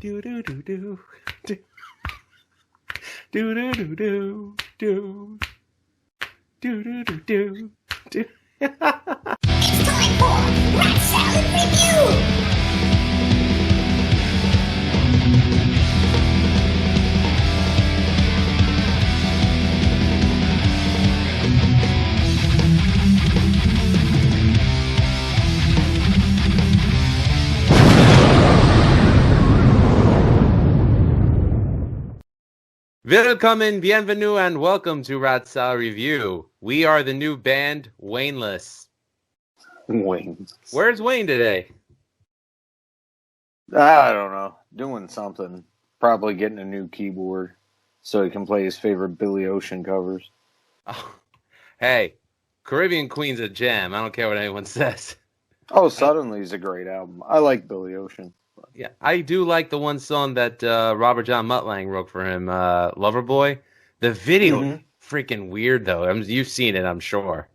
Do do do do do do do do do do do do do do do. It's time for Rat Salad Review! Willkommen, bienvenue, and welcome to Rat Salad Review. We are the new band, Wayneless. Wayne. Where's Wayne today? I don't know. Doing something. Probably getting a new keyboard so he can play his favorite Billy Ocean covers. Oh, hey, Caribbean Queen's a jam. I don't care what anyone says. Oh, Suddenly is a great album. I like Billy Ocean. Yeah, I do like the one song that Robert John Muttlang wrote for him, Loverboy. The video freaking weird, though. You've seen it, I'm sure.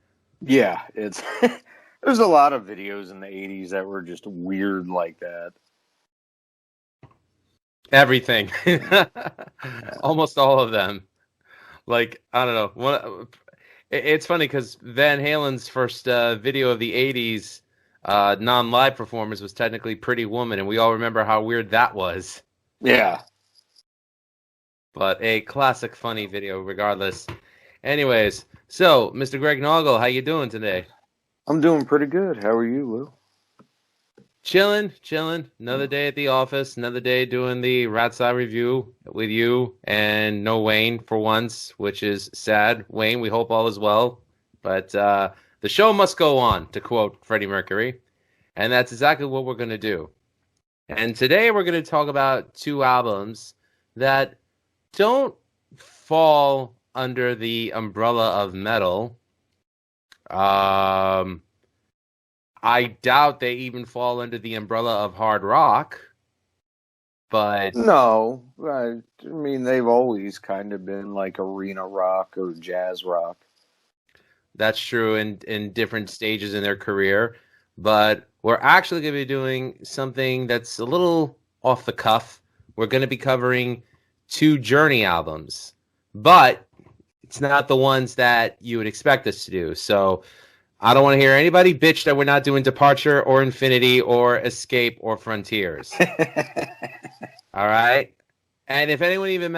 Yeah, it's there's a lot of videos in the 80s that were just weird like that. Everything. Almost all of them. Like, I don't know. It's funny because Van Halen's first video of the 80s non-live performance was technically Pretty Woman, and we all remember how weird that was. Yeah. But a classic funny video regardless. Anyways, so Mr. Greg Noggle, how you doing today? I'm doing pretty good. How are you, Lou? Chilling. Another day at the office, another day doing the Rat Salad Review with you and no Wayne for once, which is sad. Wayne, we hope all is well. But the show must go on, to quote Freddie Mercury. And that's exactly what we're going to do. And today we're going to talk about two albums that don't fall under the umbrella of metal. I doubt they even fall under the umbrella of hard rock. But No, I mean, they've always kind of been like arena rock or jazz rock. that's true in different stages in their career. But we're actually going to be doing something that's a little off the cuff. We're going to be covering two Journey albums. But it's not the ones that you would expect us to do. So I don't want to hear anybody bitch that we're not doing Departure or Infinity or Escape or Frontiers. All right? And if anyone even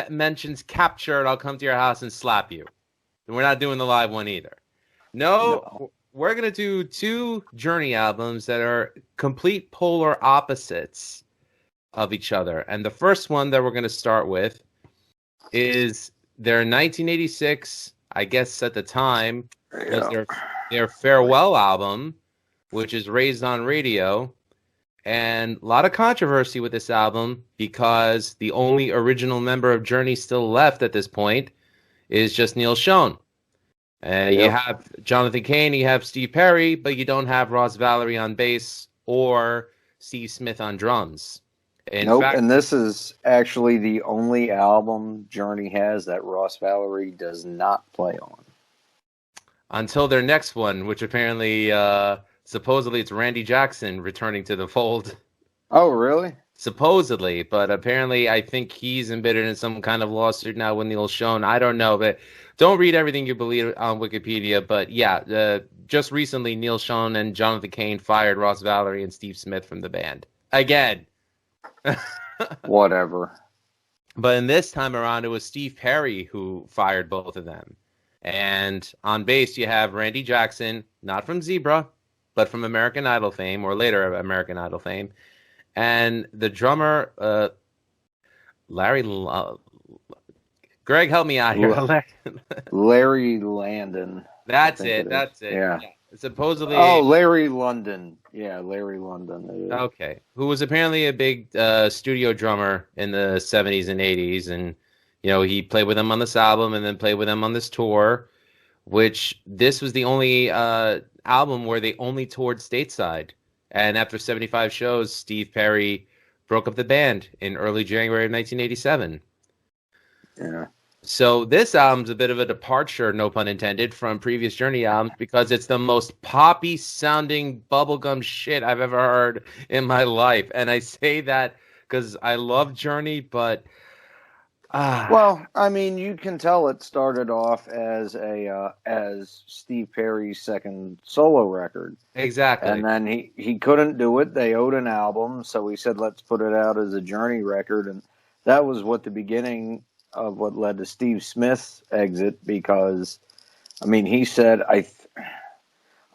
mentions Captured, I'll come to your house and slap you. And we're not doing the live one either. No. We're going to do two Journey albums that are complete polar opposites of each other. And the first one that we're going to start with is their 1986, I guess at the time, was their farewell album, which is Raised on Radio. And a lot of controversy with this album because the only original member of Journey still left at this point is just Neil Schon. You have Jonathan Cain, you have Steve Perry, but you don't have Ross Valerie on bass or Steve Smith on drums. In fact, and this is actually the only album Journey has that Ross Valerie does not play on. Until their next one, which apparently, supposedly it's Randy Jackson returning to the fold. Oh, really? Supposedly, but apparently I think he's embittered in some kind of lawsuit now with Neil Schon. I don't know, but don't read everything you believe on Wikipedia. But yeah, just recently Neil Schon and Jonathan Cain fired Ross Valerie and Steve Smith from the band. Again. Whatever. But in this time around, it was Steve Perry who fired both of them. And on bass, you have Randy Jackson, not from Zebra, but from American Idol fame, or later American Idol fame. And the drummer, Larry... Greg, help me out here. Larry Landon. That's it. Yeah. Supposedly... Oh, Larry London. Yeah, Larry London. Okay. Who was apparently a big studio drummer in the 70s and 80s. And, you know, he played with them on this album and then played with them on this tour, which this was the only album where they only toured stateside. And after 75 shows, Steve Perry broke up the band in early January of 1987. Yeah. So this album's a bit of a departure, no pun intended, from previous Journey albums because it's the most poppy sounding bubblegum shit I've ever heard in my life. And I say that because I love Journey, but Well, I mean, you can tell it started off as as Steve Perry's second solo record, and exactly. then he couldn't do it. They owed an album, so he said, "Let's put it out as a Journey record," and that was what the beginning of what led to Steve Smith's exit. Because, I mean, he said, I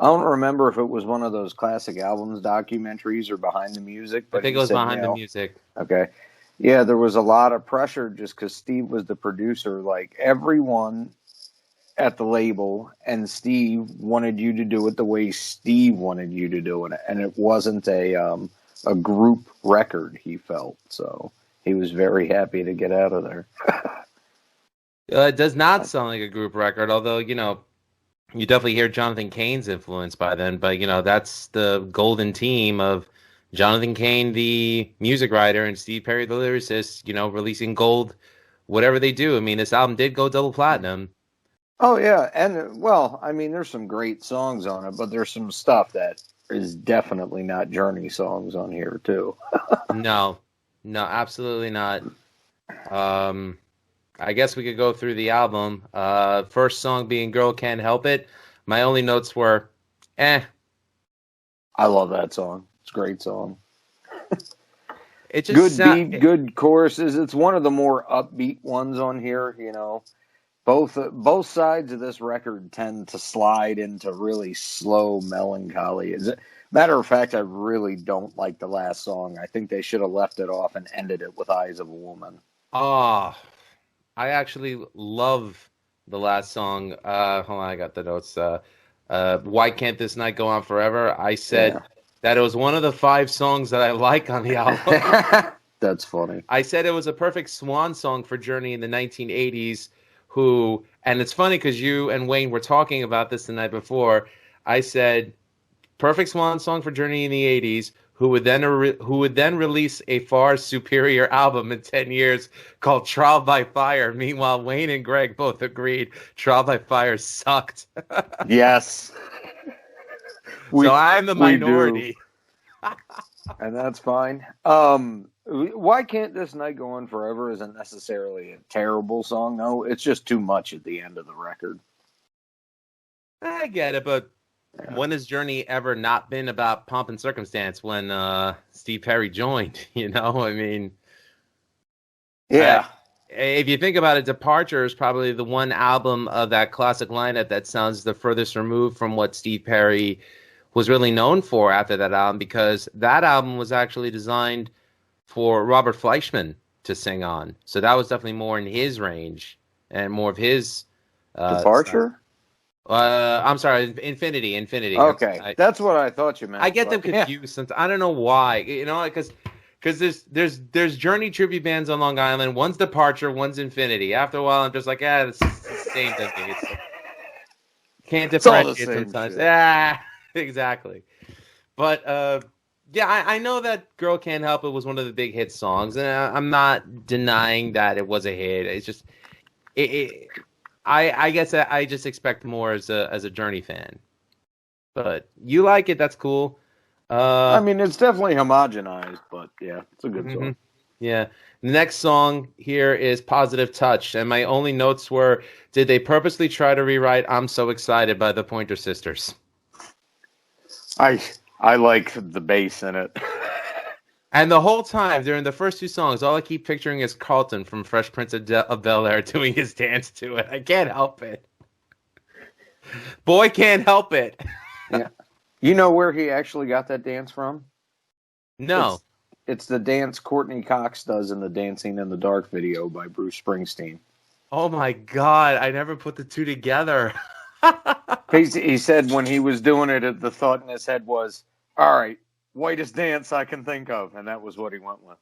don't remember if it was one of those classic albums documentaries or Behind the Music, I but think he it was said, behind the music. okay. Yeah, there was a lot of pressure just because Steve was the producer. Like everyone at the label and Steve wanted you to do it the way Steve wanted you to do it, and it wasn't a group record. He felt so he was very happy to get out of there. It does not sound like a group record, although, you definitely hear Jonathan Cain's influence by then, but, that's the golden team of Jonathan Cain, the music writer, and Steve Perry, the lyricist, releasing gold, whatever they do. I mean, this album did go double platinum. Oh yeah, and well, I mean, there's some great songs on it, but there's some stuff that is definitely not Journey songs on here too. No, absolutely not. I guess we could go through the album. First song being Girl Can't Help It. My only notes were, eh. I love that song. It's a great song. It just Good beat, good choruses. It's one of the more upbeat ones on here, Both sides of this record tend to slide into really slow melancholy. Matter of fact, I really don't like the last song. I think they should have left it off and ended it with Eyes of a Woman. Oh, I actually love the last song. Hold on, I got the notes. Why Can't This Night Go On Forever? I said that it was one of the 5 songs that I like on the album. That's funny. I said it was a perfect swan song for Journey in the 1980s. And it's funny because you and Wayne were talking about this the night before. I said, perfect swan song for Journey in the 80s, who would then release a far superior album in 10 years called Trial by Fire. Meanwhile, Wayne and Greg both agreed Trial by Fire sucked. Yes. So I'm the minority. And that's fine. Why Can't This Night Go On Forever isn't necessarily a terrible song, no. It's just too much at the end of the record. I get it, but when has Journey ever not been about pomp and circumstance when Steve Perry joined? I mean... Yeah. If you think about it, Departure is probably the one album of that classic lineup that sounds the furthest removed from what Steve Perry was really known for after that album, because that album was actually designed for Robert Fleischman to sing on. So that was definitely more in his range and more of his... Departure? I'm sorry, Infinity. Okay, that's what I thought you meant. I get them confused sometimes. I don't know why. Because there's Journey tribute bands on Long Island. One's Departure, one's Infinity. After a while, I'm just like, it's the same to me. Can't differentiate sometimes. Shit. Yeah, exactly. But I know that Girl Can't Help It was one of the big hit songs, and I'm not denying that it was a hit. It's just, I guess I just expect more as a Journey fan. But you like it, that's cool. I mean, it's definitely homogenized, but yeah, it's a good song. Yeah. The next song here is Positive Touch, and my only notes were, did they purposely try to rewrite I'm So Excited by the Pointer Sisters? I like the bass in it. And the whole time, during the first 2 songs, all I keep picturing is Carlton from Fresh Prince of Bel-Air doing his dance to it. I can't help it. Boy can't help it. Yeah. You know where he actually got that dance from? No. It's the dance Courtney Cox does in the Dancing in the Dark video by Bruce Springsteen. Oh my God, I never put the 2 together. He said when he was doing it, the thought in his head was, all right, whitest dance I can think of. And that was what he went with.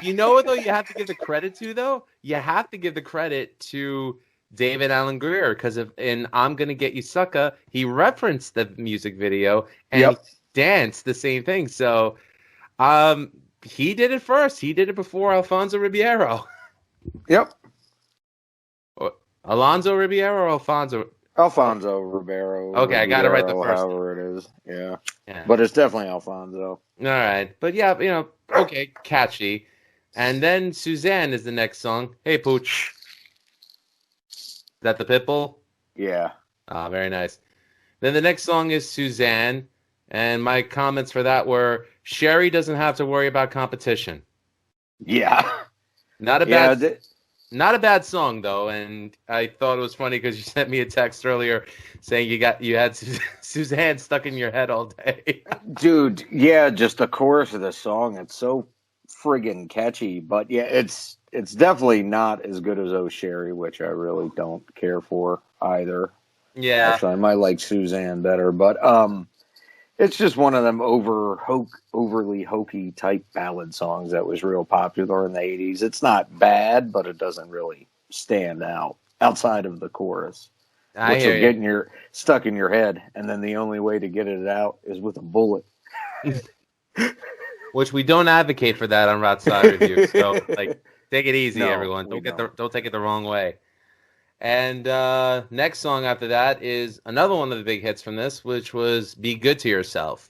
You know what, though, you have to give the credit to, though? You have to give the credit to David Alan Grier, because in I'm Gonna Get You Sucker, he referenced the music video and he danced the same thing. So he did it first. He did it before Alfonso Ribeiro. Yep. Alonso Ribeiro or Alfonso? Alfonso Ribeiro. Okay, I got to write the first. However it is. Yeah. But it's definitely Alfonso. All right. But yeah, okay, catchy. And then Suzanne is the next song. Hey, Pooch. Is that the Pitbull? Yeah. Ah, very nice. Then the next song is Suzanne, and my comments for that were Sherry doesn't have to worry about competition. Yeah. Not a Yeah. bad, not a bad song though, and I thought it was funny because you sent me a text earlier saying you had Suzanne stuck in your head all day. Dude, yeah, just the chorus of the song. It's so friggin' catchy. But yeah, it's definitely not as good as Oh Sherry, which I really don't care for either. Yeah, Actually, I might like Suzanne better, but it's just one of them overly hokey type ballad songs that was real popular in the 80s. It's not bad, but it doesn't really stand out outside of the chorus, I which hear will you. get stuck in your head, and then the only way to get it out is with a bullet. Which we don't advocate for that on Rot Side Review. So like, take it easy, No, everyone. we Don't take it the wrong way. And next song after that is another one of the big hits from this, which was "Be Good to Yourself,"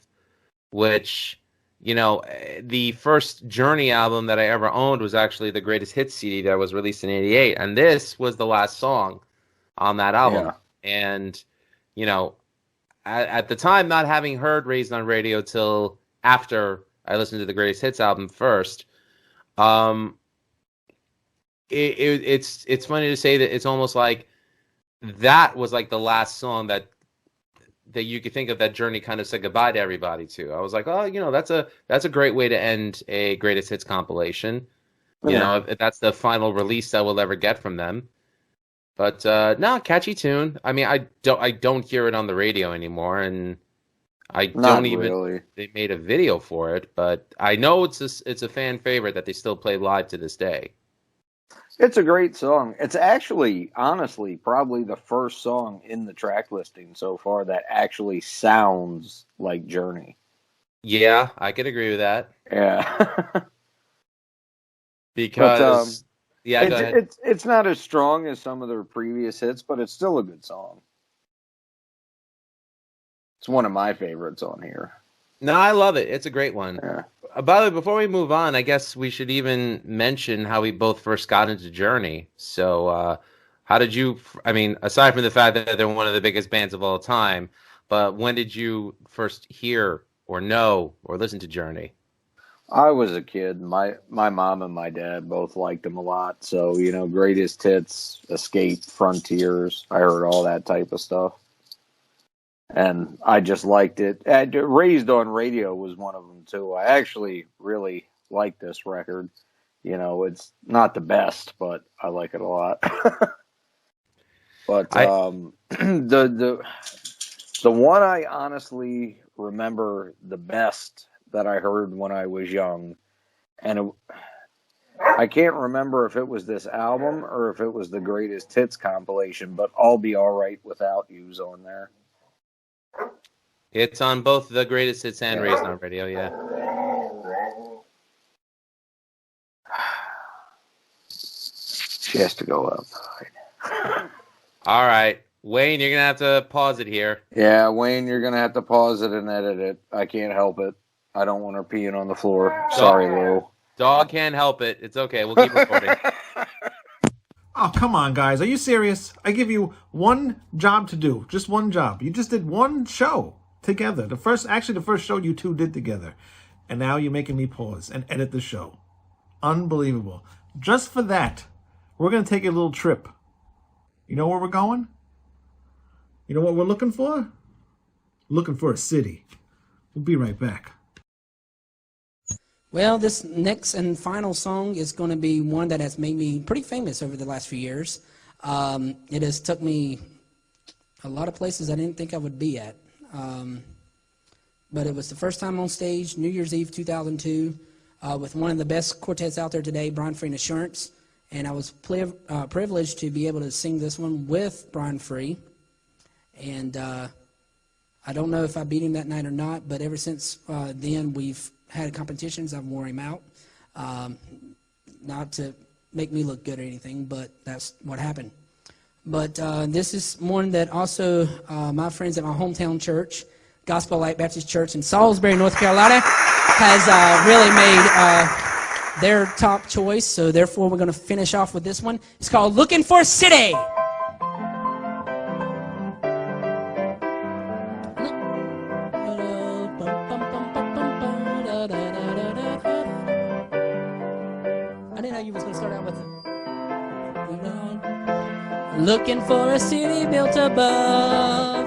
which, the first Journey album that I ever owned was actually the Greatest Hits CD that was released in '88, and this was the last song on that album. Yeah. And at the time, not having heard "Raised on Radio" till after I listened to the Greatest Hits album first, it's funny to say that it's almost like that was like the last song that you could think of that Journey kind of said goodbye to everybody to. I was like, oh, that's a great way to end a Greatest Hits compilation. Yeah. If that's the final release that we'll ever get from them. But no, catchy tune. I mean, I don't hear it on the radio anymore, and I Not don't even. really. They made a video for it, but I know it's a fan favorite that they still play live to this day. It's a great song. It's actually, honestly, probably the first song in the track listing so far that actually sounds like Journey. Yeah, I could agree with that. Yeah. Because go ahead. It's not as strong as some of their previous hits, but it's still a good song. It's one of my favorites on here. No, I love it. It's a great one. Yeah. By the way, before we move on, I guess we should even mention how we both first got into Journey. So, how did you? I mean, aside from the fact that they're one of the biggest bands of all time, but when did you first hear or know or listen to Journey? I was a kid. My mom and my dad both liked them a lot. So, Greatest Hits, Escape, Frontiers. I heard all that type of stuff. And I just liked it. Raised on Radio was one of them, too. I actually really like this record. It's not the best, but I like it a lot. But the one I honestly remember the best that I heard when I was young, and I can't remember if it was this album or if it was the Greatest Hits compilation, but I'll Be Alright Without You's on there. It's on both the Greatest Hits and Raised on Radio, yeah. She has to go outside. All right. Wayne, you're going to have to pause it here. Yeah, Wayne, you're going to have to pause it and edit it. I can't help it. I don't want her peeing on the floor. Sorry, Lou. Dog can't help it. It's okay. We'll keep recording. Oh, come on, guys. Are you serious? I give you one job to do. Just one job. You just did one show together. The first show you two did together. And now you're making me pause and edit the show. Unbelievable. Just for that, we're going to take a little trip. You know where we're going? You know what we're looking for? Looking for a city. We'll be right back. Well, this next and final song is going to be one that has made me pretty famous over the last few years. It has took me a lot of places I didn't think I would be at. But it was the first time on stage, New Year's Eve 2002, with one of the best quartets out there today, Brian Free and Assurance. And I was privileged to be able to sing this one with Brian Free. And I don't know if I beat him that night or not, but ever since then we've had competitions. I've wore him out. Not to make me look good or anything, but that's what happened. But this is one that also my friends at my hometown church, Gospel Light Baptist Church in Salisbury, North Carolina, has really made their top choice. So therefore, we're going to finish off with this one. It's called "Looking for a City." I didn't know you was going to start out with it. Looking for a city built above.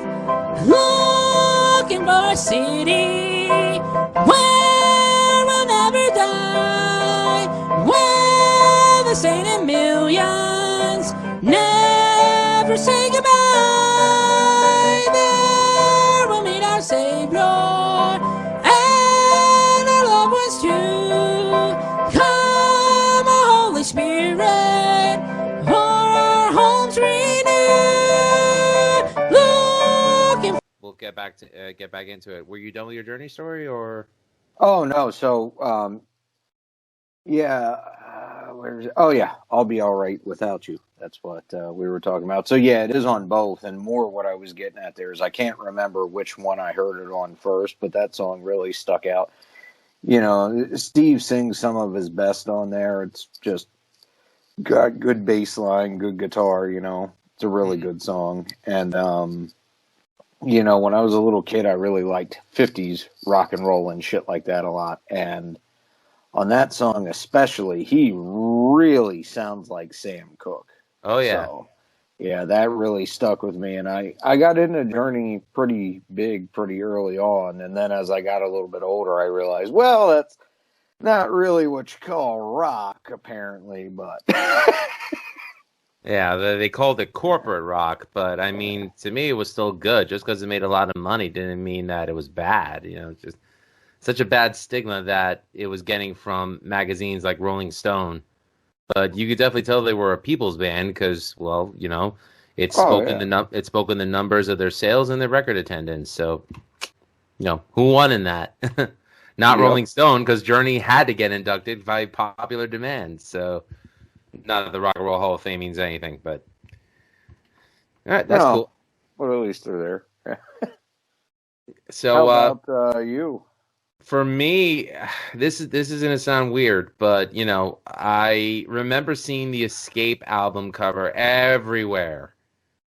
Looking for a city where we'll never die. Where the saint in millions never say goodbye. There we'll meet our Savior and our loved ones too. Come, O Holy Spirit, for our homes renew. Looking. We'll get back into it. Were you done with your journey story, or? Oh no, so yeah, where's it? Oh yeah, I'll be all right without you. That's what we were talking about. So yeah, it is on both, and more what I was getting at there is I can't remember which one I heard it on first, but that song really stuck out. You know, Steve sings some of his best on there. It's just got good bass line, good guitar. You know, it's a really good song, and you know, when I was a little kid, I really liked 50s rock and roll and shit like that a lot. And on that song especially, he really sounds like Sam Cooke. Oh yeah. So, yeah, that really stuck with me. And I got into Journey pretty big pretty early on. And then as I got a little bit older, I realized, well, that's not really what you call rock, apparently. But Yeah, they called it corporate rock, but I mean, to me, it was still good. Just because it made a lot of money didn't mean that it was bad. You know, it's just such a bad stigma that it was getting from magazines like Rolling Stone. But you could definitely tell they were a people's band because, well, you know, it spoke it spoke in the numbers of their sales and their record attendance. So, you know, who won in that? Not Yep. Rolling Stone, because Journey had to get inducted by popular demand. So. Not that the Rock and Roll Hall of Fame means anything, but all right, that's cool. Well, at least they're there. So, how about you? for me, this is gonna sound weird, but you know, I remember seeing the Escape album cover everywhere,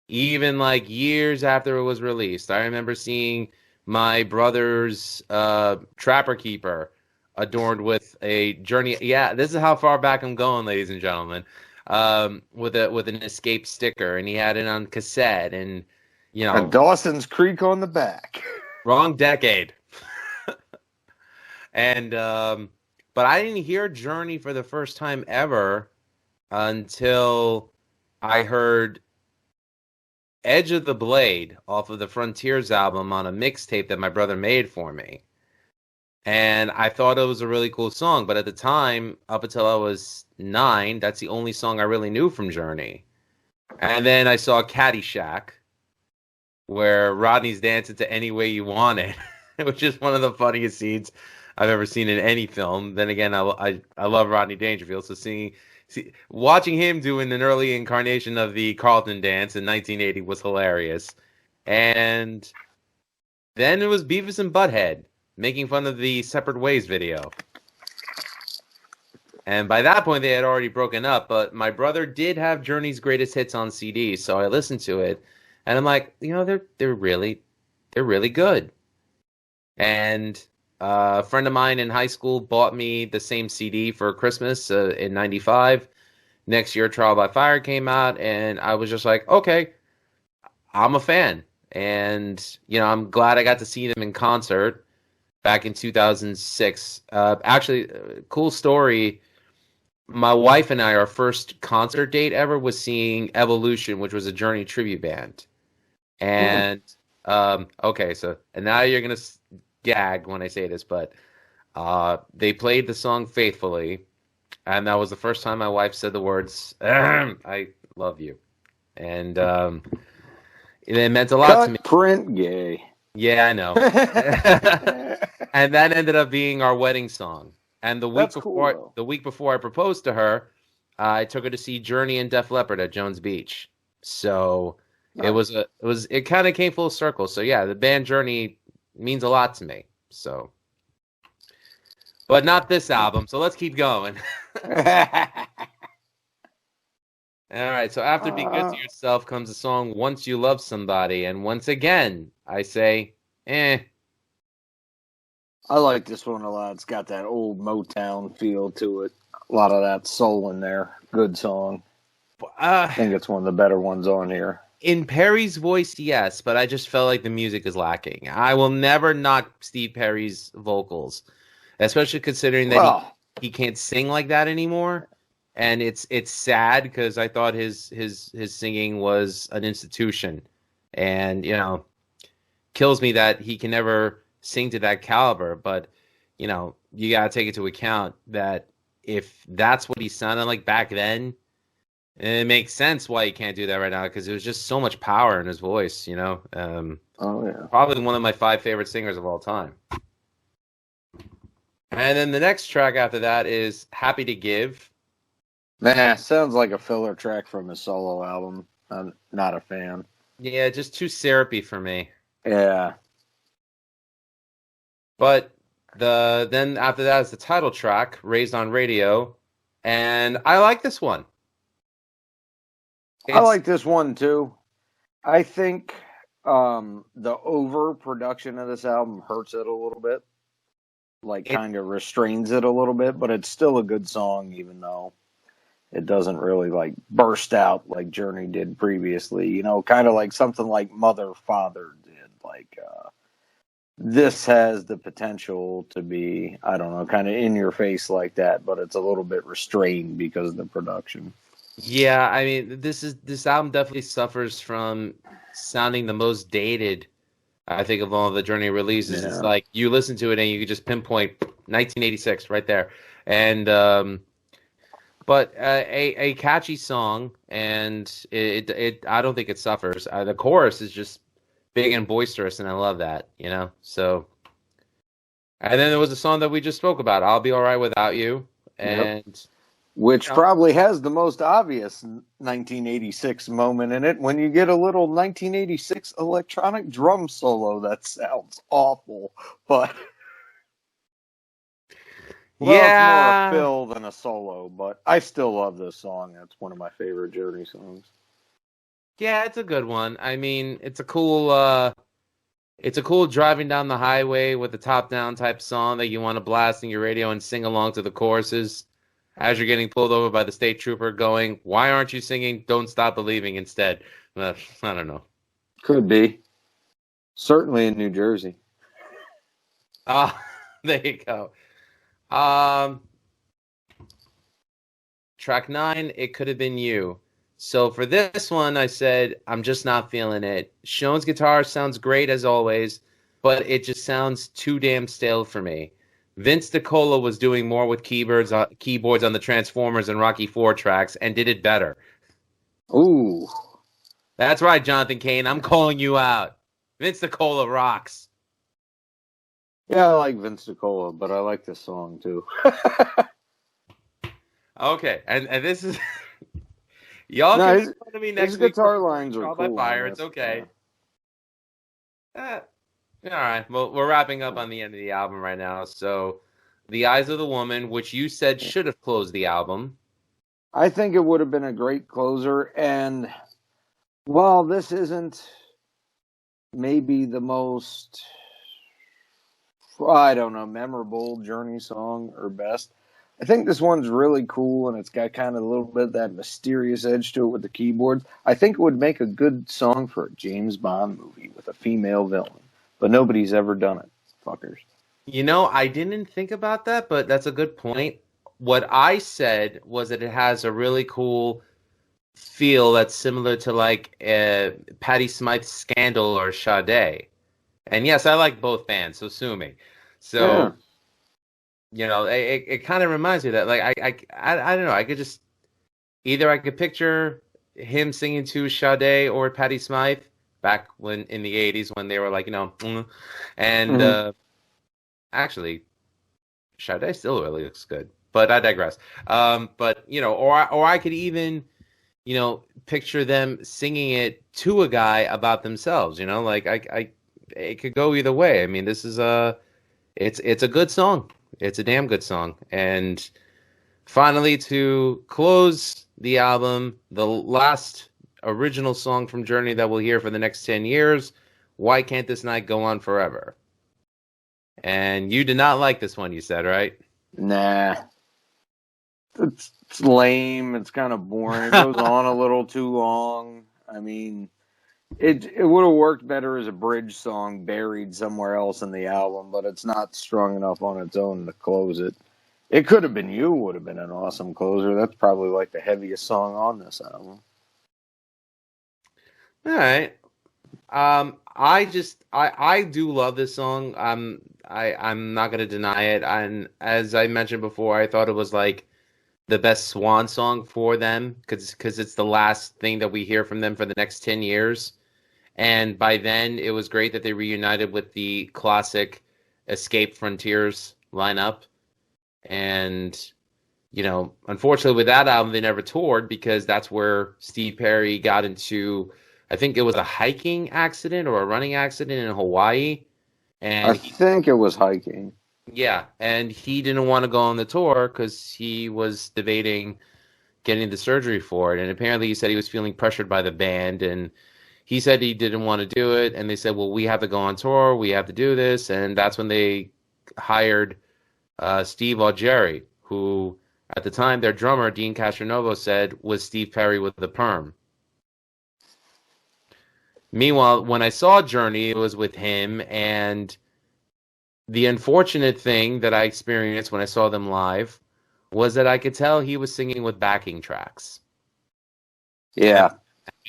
even like years after it was released. I remember seeing my brother's Trapper Keeper adorned with a Journey. Yeah, this is how far back I'm going, ladies and gentlemen. With an Escape sticker, and he had it on cassette, and you know, And Dawson's Creek on the back. wrong decade. And but I didn't hear Journey for the first time ever until I heard Edge of the Blade off of the Frontiers album on a mixtape that my brother made for me. And I thought it was a really cool song, but at the time, up until I was 9, that's the only song I really knew from Journey. And then I saw Caddyshack, where Rodney's dancing to Any Way You Want It, which is one of the funniest scenes I've ever seen in any film. Then again, I love Rodney Dangerfield, so watching him doing an early incarnation of the Carlton dance in 1980 was hilarious. And then it was Beavis and Butthead making fun of the Separate Ways video. And by that point, they had already broken up, but my brother did have Journey's greatest hits on CD, so I listened to it, and I'm like, you know, they're really good. And a friend of mine in high school bought me the same CD for Christmas in '95. Next year, Trial by Fire came out, and I was just like, okay, I'm a fan. And, you know, I'm glad I got to see them in concert back in 2006. Actually, cool story. My wife and I, our first concert date ever was seeing Evolution, which was a Journey tribute band. And, okay, so, and now you're going to gag when I say this, but they played the song Faithfully, and that was the first time my wife said the words, I love you. And it meant a lot to me. Print gay. Yeah, I know. And that ended up being our wedding song. And the week before I proposed to her, I took her to see Journey and Def Leppard at Jones Beach. So it kind of came full circle. So yeah, the band Journey means a lot to me. So but not this album. So let's keep going. All right. So after "Be Good to Yourself" comes the song "Once You Love Somebody," and once again, I say, eh. I like this one a lot. It's got that old Motown feel to it. A lot of that soul in there. Good song. I think it's one of the better ones on here. In Perry's voice, yes, but I just felt like the music is lacking. I will never knock Steve Perry's vocals, especially considering that he can't sing like that anymore. And it's sad because I thought his singing was an institution, and kills me that he can never sing to that caliber. But you gotta take into account that if that's what he sounded like back then, it makes sense why he can't do that right now, because there was just so much power in his voice. Probably one of my 5 favorite singers of all time. And then the next track after that is "Happy to Give." Nah, sounds like a filler track from his solo album. I'm not a fan. Yeah, just too syrupy for me. Yeah. But then after that is the title track, "Raised on Radio," and I like this one. I like this one too. I think the overproduction of this album hurts it a little bit. Kind of restrains it a little bit, but it's still a good song, even though it doesn't really burst out like Journey did previously. Kind of like something like Mother Father did. This has the potential to be, I don't know, kind of in your face like that, but it's a little bit restrained because of the production. Yeah, I mean, this album definitely suffers from sounding the most dated, I think, of all the Journey releases. Yeah. It's like you listen to it and you can just pinpoint 1986 right there. And but a catchy song, and it I don't think it suffers. The chorus is just big and boisterous, and I love that, So, and then there was a song that we just spoke about, "I'll Be All Right Without You," and which probably has the most obvious 1986 moment in it when you get a little 1986 electronic drum solo that sounds awful, but it's more a fill than a solo. But I still love this song. That's one of my favorite Journey songs. Yeah, it's a good one. I mean, it's a cool driving down the highway with the top down type song that you want to blast in your radio and sing along to the choruses as you're getting pulled over by the state trooper going, "Why aren't you singing Don't Stop Believing instead?" I don't know. Could be. Certainly in New Jersey. There you go. Track 9, "It Could Have Been You." So for this one, I said, I'm just not feeling it. Sean's guitar sounds great as always, but it just sounds too damn stale for me. Vince DiCola was doing more with keyboards on the Transformers and Rocky IV tracks and did it better. Ooh. That's right, Jonathan Cain. I'm calling you out. Vince DiCola rocks. Yeah, I like Vince DiCola, but I like this song too. Okay, and this is... Y'all can be fun to me next week. His guitar lines are cool. By fire, it's okay. All right. Well, we're wrapping up on the end of the album right now. So, "The Eyes of the Woman," which you said should have closed the album. I think it would have been a great closer. And while this isn't maybe the most, I don't know, memorable Journey song or best, I think this one's really cool, and it's got kind of a little bit of that mysterious edge to it with the keyboards. I think it would make a good song for a James Bond movie with a female villain, but nobody's ever done it. Fuckers. I didn't think about that, but that's a good point. What I said was that it has a really cool feel that's similar to Patti Smythe's Scandal or Sade. And yes, I like both bands, so sue me. So... Yeah. It kind of reminds me of that. I don't know. I could just either I could picture him singing to Sade or Patti Smythe back when in the 80s when they were and actually Sade still really looks good, but I digress. But or I could even picture them singing it to a guy about themselves. It could go either way. I mean, this is it's a good song. It's a damn good song. And finally, to close the album, the last original song from Journey that we'll hear for the next 10 years, Why Can't This Night Go On Forever? And you did not like this one, you said, right? Nah. It's lame. It's kind of boring. It goes on a little too long. I mean, it would have worked better as a bridge song buried somewhere else in the album, but it's not strong enough on its own to close it. It could have been You would have been an awesome closer. That's probably like the heaviest song on this album. All right. I do love this song. I'm not gonna deny it. And as I mentioned before, I thought it was like the best swan song for them because it's the last thing that we hear from them for the next 10 years. And by then, it was great that they reunited with the classic Escape Frontiers lineup. And, unfortunately, with that album, they never toured because that's where Steve Perry got into, I think it was a hiking accident or a running accident in Hawaii. And I think it was hiking. yeah, and he didn't want to go on the tour because he was debating getting the surgery for it. And apparently he said he was feeling pressured by the band, and he said he didn't want to do it. And they said, well, we have to go on tour. We have to do this. And that's when they hired Steve Augeri, who at the time their drummer, Dean Castronovo, said was Steve Perry with the perm. Meanwhile, when I saw Journey, it was with him, and the unfortunate thing that I experienced when I saw them live was that I could tell he was singing with backing tracks. Yeah.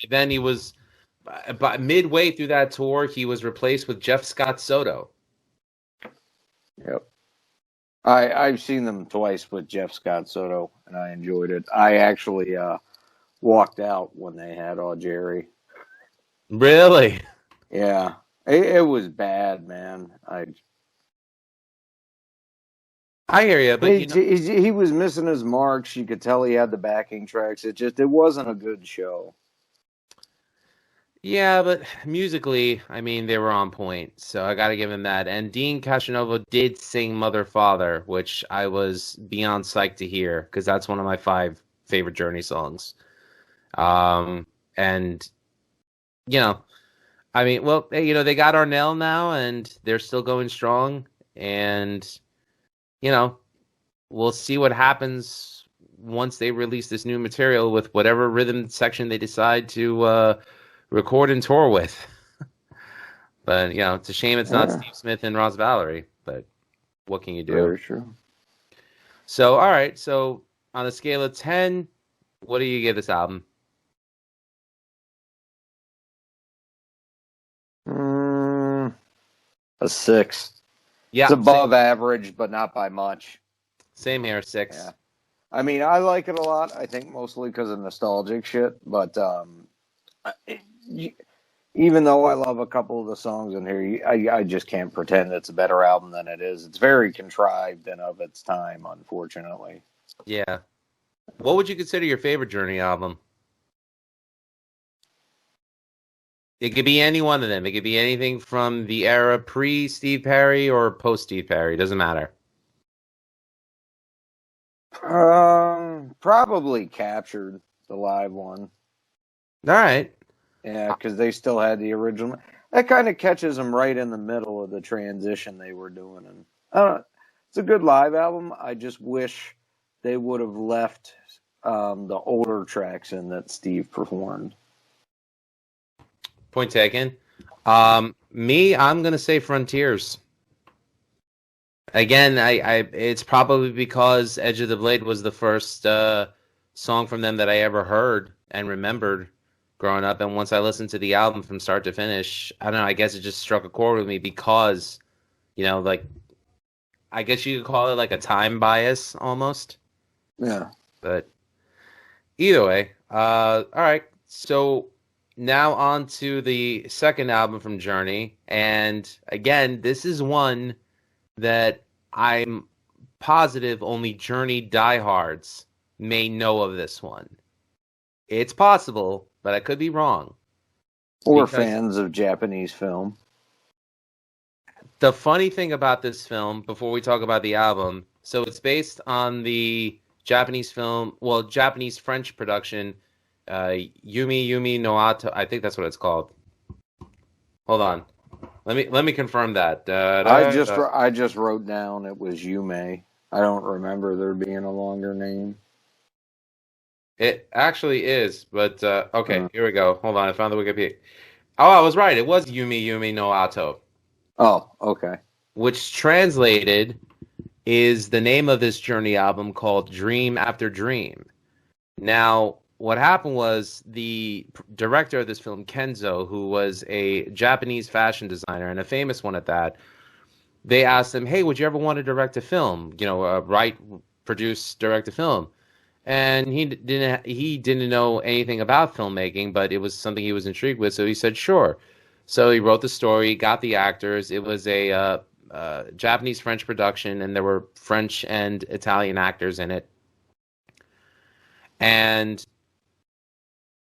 And then he was, but midway through that tour, he was replaced with Jeff Scott Soto. Yep. I've seen them twice with Jeff Scott Soto, and I enjoyed it. I actually walked out when they had Jerry. Really? Yeah. It was bad, man. I hear you, but he was missing his marks. You could tell he had the backing tracks. It wasn't a good show. yeah, but musically, I mean, they were on point, so I got to give him that. And Dean Castronovo did sing "Mother Father," which I was beyond psyched to hear because that's one of my 5 favorite Journey songs. And I mean, well, they got Arnell now, and they're still going strong, and we'll see what happens once they release this new material with whatever rhythm section they decide to record and tour with. But, it's a shame it's not Steve Smith and Ross Valerie, but what can you do? Very true. So, all right. So, on a scale of 10, what do you give this album? A 6. Yeah, it's above average, but not by much. Same here, 6. Yeah. I mean, I like it a lot. I think mostly because of nostalgic shit. But even though I love a couple of the songs in here, I just can't pretend it's a better album than it is. It's very contrived and of its time, unfortunately. Yeah. What would you consider your favorite Journey album? It could be any one of them. It could be anything from the era pre-Steve Perry or post-Steve Perry. Doesn't matter. Probably Captured, the live one. All right. Yeah, because they still had the original. That kind of catches them right in the middle of the transition they were doing. And it's a good live album. I just wish they would have left the older tracks in that Steve performed. Point taken. I'm gonna say Frontiers. Again, it's probably because Edge of the Blade was the first song from them that I ever heard and remembered growing up. And once I listened to the album from start to finish, I don't know, I guess it just struck a chord with me because, like, I guess you could call it like a time bias almost. Yeah. But either way, all right. So now on to the second album from Journey. And again, this is one that I'm positive only Journey diehards may know of this one. It's possible, but I could be wrong. Or fans of Japanese film. The funny thing about this film, before we talk about the album, so it's based on the Japanese film, well, Japanese French production, Yume No Ato. I think that's what it's called. Hold on, let me confirm that. I just wrote down it was Yume. I don't remember there being a longer name. It actually is, but okay, here we go. Hold on, I found the Wikipedia. Oh, I was right. It was Yume No Ato, Oh, okay. which translated is the name of this Journey album called Dream After Dream. Now, what happened was the director of this film, Kenzo, who was a Japanese fashion designer and a famous one at that, they asked him, "Hey, would you ever want to direct a film? You know, write, produce, direct a film?" And he didn't know anything about filmmaking, but it was something he was intrigued with, so he said, "Sure." So he wrote the story, got the actors. It was a Japanese French production, and there were French and Italian actors in it. And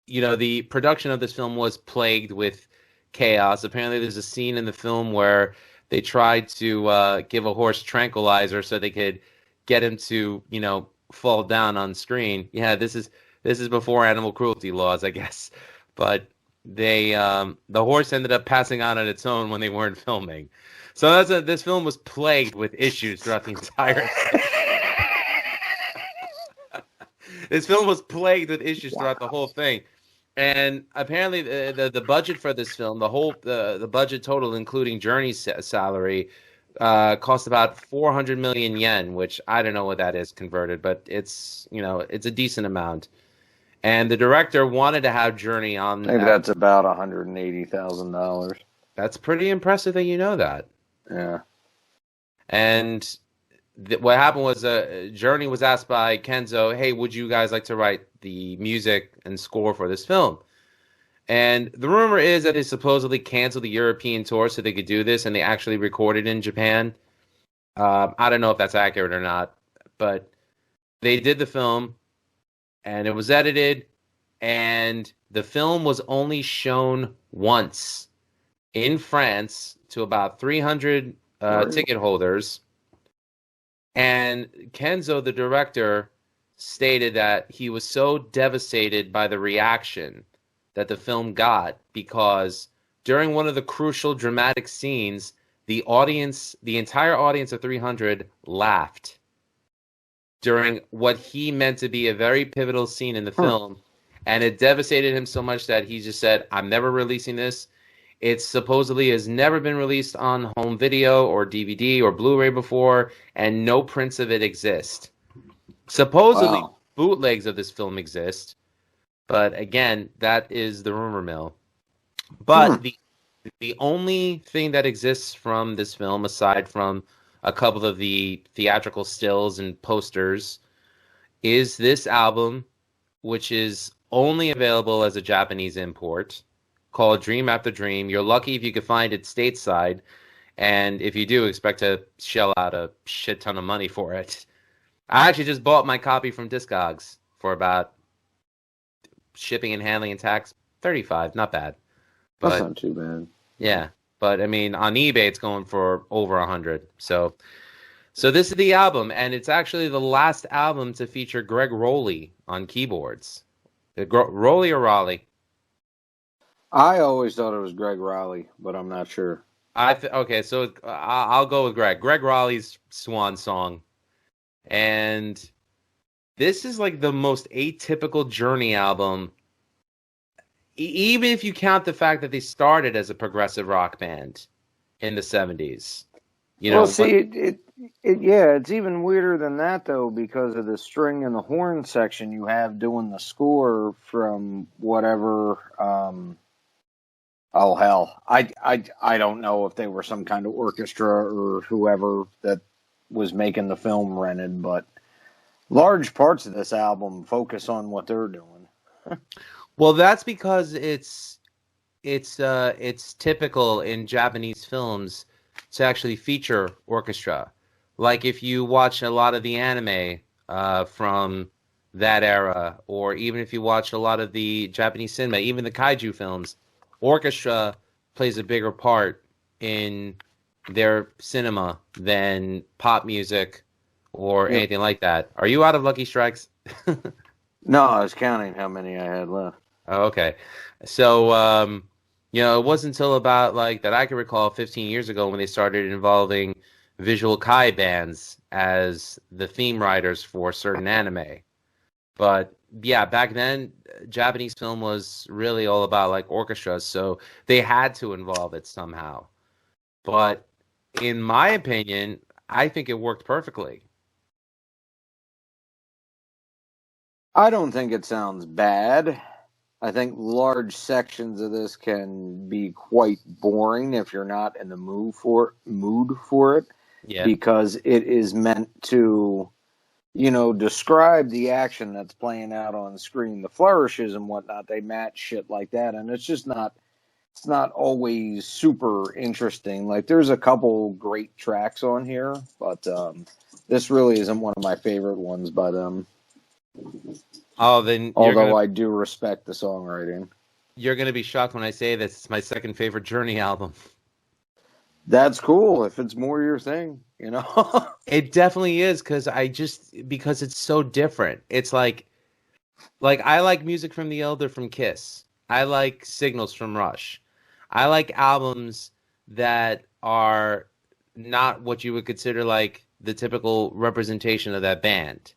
you know, the production of this film was plagued with chaos. Apparently, there's a scene in the film where they tried to give a horse tranquilizer so they could get him to, you know, fall down on screen. Yeah, this is before animal cruelty laws, I guess. But they the horse ended up passing out on its own when they weren't filming. So this film was plagued with issues throughout the entire thing. This film was plagued with issues throughout the whole thing. And apparently the budget for this film, the budget total, including Journey's salary, cost about 400 million yen, which I don't know what that is converted, but it's, you know, it's a decent amount. And the director wanted to have Journey on. Maybe that's about $180,000. That's pretty impressive that you know that. Yeah. And what happened was Journey was asked by Kenzo, "Hey, would you guys like to write the music and score for this film?" And the rumor is that they supposedly canceled the European tour so they could do this, and they actually recorded in Japan. I don't know if that's accurate or not, but they did the film, and it was edited, and the film was only shown once in France to about 300 ticket holders. And Kenzo, the director, stated that he was so devastated by the reaction that the film got because during one of the crucial dramatic scenes, the entire audience of 300 laughed during what he meant to be a very pivotal scene in the film. And it devastated him so much that he just said, "I'm never releasing this." It supposedly has never been released on home video or DVD or Blu-ray before, and no prints of it exist. Supposedly, bootlegs of this film exist, but again, that is the rumor mill. But the only thing that exists from this film, aside from a couple of the theatrical stills and posters, is this album, which is only available as a Japanese import, called Dream After Dream. You're lucky if you could find it stateside, and if you do, expect to shell out a shit ton of money for it. I actually just bought my copy from Discogs for about shipping and handling and tax, $35, not bad. But, That's not too bad. Yeah, but I mean, on eBay it's going for over 100. So this is the album, and it's actually the last album to feature Greg Rowley on keyboards. Rowley or Raleigh? I always thought it was Greg Riley, but I'm not sure. Okay, so I'll go with Greg. Greg Raleigh's swan song. And this is like the most atypical Journey album, even if you count the fact that they started as a progressive rock band in the 70s. You know, well, see, it's even weirder than that, though, because of the string and the horn section you have doing the score from whatever... oh, hell. I don't know if they were some kind of orchestra or whoever that was making the film rented, but large parts of this album focus on what they're doing. Well, that's because it's typical in Japanese films to actually feature orchestra. Like if you watch a lot of the anime from that era, or even if you watch a lot of the Japanese cinema, even the kaiju films, orchestra plays a bigger part in their cinema than pop music or Yep. anything like that. Are you out of Lucky Strikes? No, I was counting how many I had left. Oh, okay. So, it wasn't until about like that I can recall 15 years ago when they started involving visual kai bands as the theme writers for certain anime. But yeah, back then, Japanese film was really all about like orchestras, so they had to involve it somehow. But in my opinion, I think it worked perfectly. I don't think it sounds bad. I think large sections of this can be quite boring if you're not in the mood for it, Yeah. because it is meant to, describe the action that's playing out on screen, the flourishes and whatnot. They match shit like that, and it's not always super interesting. Like, there's a couple great tracks on here, but this really isn't one of my favorite ones by them. Oh, then Although I do respect the songwriting. you're gonna be shocked when I say this. It's my second favorite Journey album. That's cool if it's more your thing, It definitely is because it's so different. It's like I like music from The Elder from Kiss. I like Signals from Rush. I like albums that are not what you would consider like the typical representation of that band.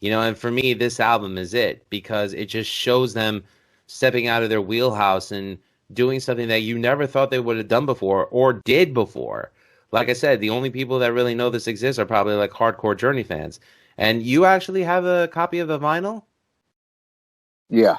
And for me, this album is it because it just shows them stepping out of their wheelhouse and doing something that you never thought they would have done before or did before. Like I said, the only people that really know this exists are probably like hardcore Journey fans. And you actually have a copy of the vinyl? Yeah.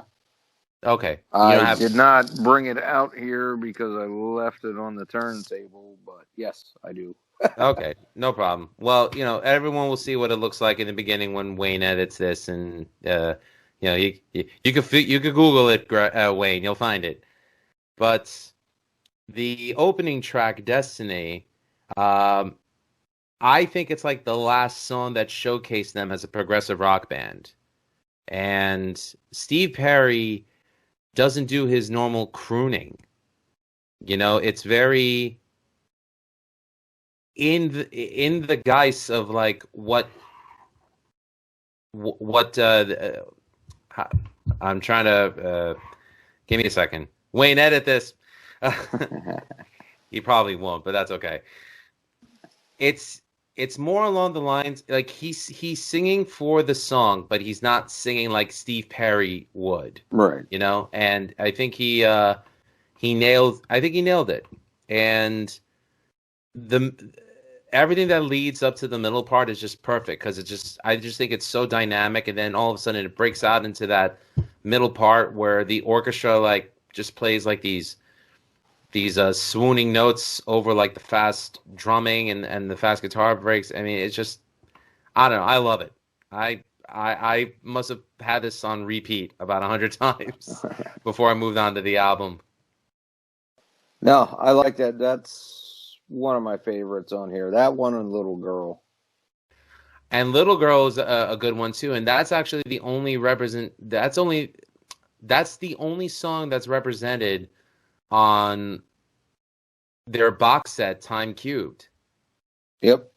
Okay. You I don't have... did not bring it out here because I left it on the turntable, but yes, I do. Okay, no problem. Well, everyone will see what it looks like in the beginning when Wayne edits this, and you could Google it, Wayne, you'll find it. But the opening track, Destiny, I think it's like the last song that showcased them as a progressive rock band. And Steve Perry doesn't do his normal crooning. It's very in the guise of like what I'm trying to give me a second. Wayne, edit this. He probably won't, but that's okay. It's more along the lines like he's singing for the song, but he's not singing like Steve Perry would. Right. And I think he nailed it. And everything that leads up to the middle part is just perfect because I just think it's so dynamic, and then all of a sudden it breaks out into that middle part where the orchestra like just plays like these swooning notes over like the fast drumming and the fast guitar breaks. I mean, it's just, I don't know, I love it. I must have had this on repeat about 100 times before I moved on to the album. No, I like that. That's one of my favorites on here. That one and Little Girl. And Little Girl is a good one too, and that's actually the only that's the only song that's represented on their box set Time Cubed. Yep.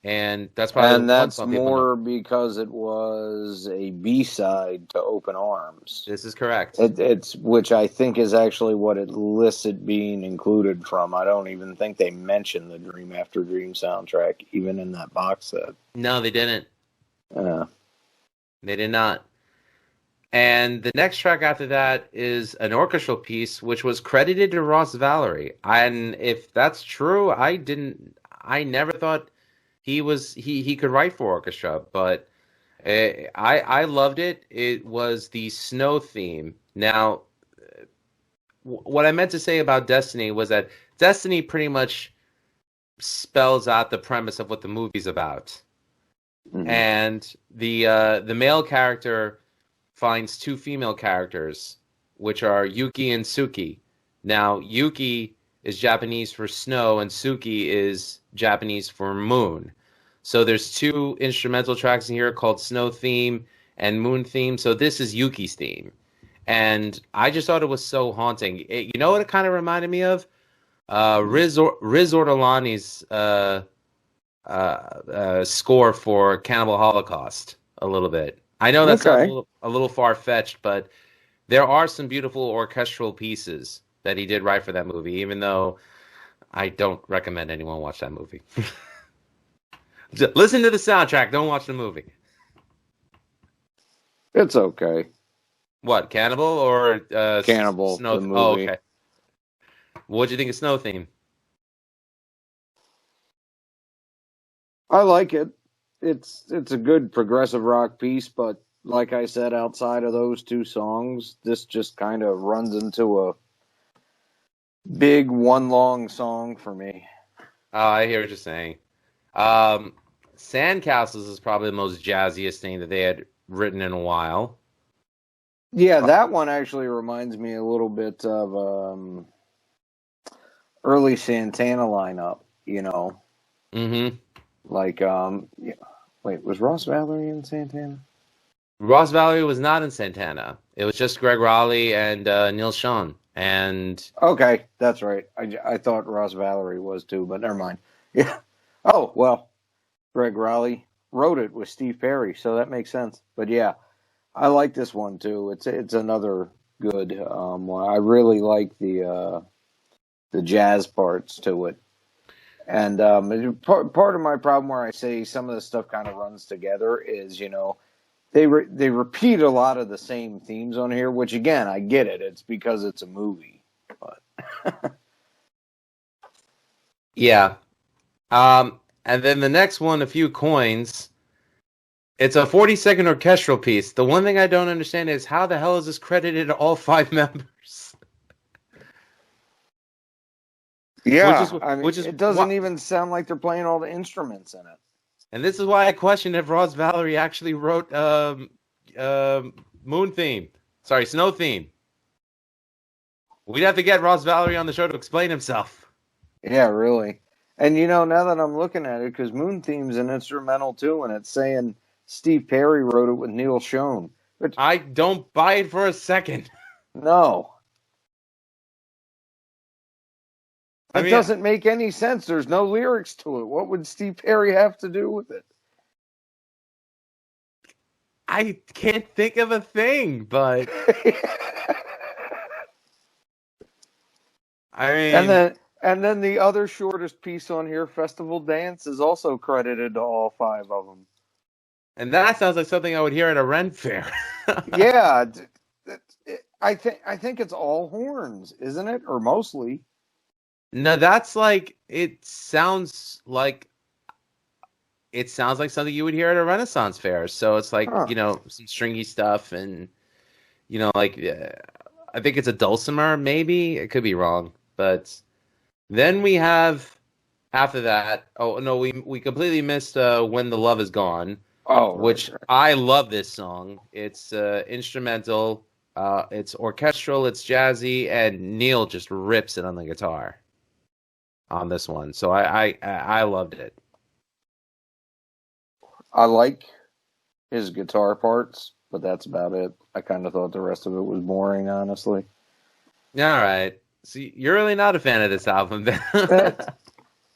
And that's probably and that's more because it was a B-side to Open Arms. This is correct. It's which I think is actually what it lists it being included from. I don't even think they mentioned the Dream After Dream soundtrack even in that box set. No, they didn't. They did not. And the next track after that is an orchestral piece, which was credited to Ross Valerie. And if that's true, I never thought he could write for orchestra, but I loved it. It was the snow theme. Now, what I meant to say about Destiny was that Destiny pretty much spells out the premise of what the movie's about. Mm-hmm. And the male character finds two female characters, which are Yuki and Suki. Now, Yuki is Japanese for snow, and Suki is Japanese for moon. So there's two instrumental tracks in here called Snow Theme and Moon Theme. So this is Yuki's theme. And I just thought it was so haunting. You know what it kind of reminded me of? Riz Ortolani's score for Cannibal Holocaust a little bit. I know that sounds Okay. a little far fetched, but there are some beautiful orchestral pieces that he did write for that movie, even though I don't recommend anyone watch that movie. Just listen to the soundtrack, don't watch the movie. It's okay. What, Cannibal or Cannibal, Snow? the Oh, movie. okay. What'd you think of Snow Theme? I like it. It's a good progressive rock piece, but like I said, outside of those two songs, this just kind of runs into a big one long song for me. Oh, I hear what you're saying. Um, Sandcastles is probably the most jazziest thing that they had written in a while. Yeah, that one actually reminds me a little bit of early Santana lineup, you know. Mm-hmm. Like yeah. Wait, was Ross Valerie in Santana? Ross Valerie was not in Santana. It was just Greg Raleigh and Neil Schon. And Okay, that's right. I thought Ross Valerie was too, but never mind. Yeah. Oh, well, Greg Raleigh wrote it with Steve Perry, so that makes sense. But yeah, I like this one too. It's another good one. I really like the jazz parts to it. And part of my problem where I say some of the stuff kind of runs together is, you know, they repeat a lot of the same themes on here, which again, I get it. It's because it's a movie. But yeah. And then the next one, A Few Coins. It's a 40-second orchestral piece. The one thing I don't understand is how the hell is this credited to all five members? yeah, I mean, Which is it doesn't what, even sound like they're playing all the instruments in it. and this is why I question if Ross Valerie actually wrote Moon Theme. Sorry, Snow Theme. We'd have to get Ross Valerie on the show to explain himself. Yeah, really. And you know, now that I'm looking at it, because Moon Theme's an instrumental too, and it's saying Steve Perry wrote it with Neil Schon. But I don't buy it for a second. no, I it mean, doesn't make any sense. There's no lyrics to it. What would Steve Perry have to do with it? I can't think of a thing, but I and mean, then and then the other shortest piece on here, Festival Dance, is also credited to all five of them. and that sounds like something I would hear at a Ren fair. Yeah, I think it's all horns, isn't it, or mostly? No, that's like it sounds like something you would hear at a Renaissance fair. So it's like, Huh. some stringy stuff and like I think it's a dulcimer maybe. It could be wrong, but then we have after that, oh no, we completely missed When the Love Is Gone, Oh, which right. I love this song. It's instrumental, it's orchestral, it's jazzy, and Neil just rips it on the guitar on this one. So I loved it. I like his guitar parts, but that's about it. I kind of thought the rest of it was boring, honestly. All right. See, you're really not a fan of this album, then.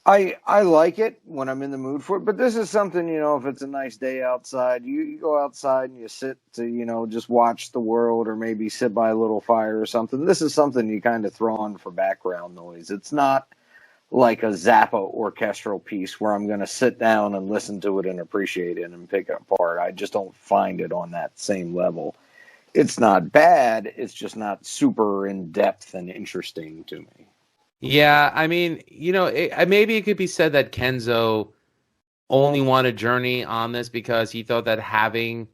I like it when I'm in the mood for it, but this is something, you know, if it's a nice day outside, you go outside and you sit to, you know, just watch the world or maybe sit by a little fire or something. This is something you kind of throw on for background noise. It's not like a Zappa orchestral piece where I'm going to sit down and listen to it and appreciate it and pick it apart. I just don't find it on that same level. It's not bad. It's just not super in depth and interesting to me. Yeah, I mean, maybe it could be said that Kenzo only wanted Journey on this because he thought that having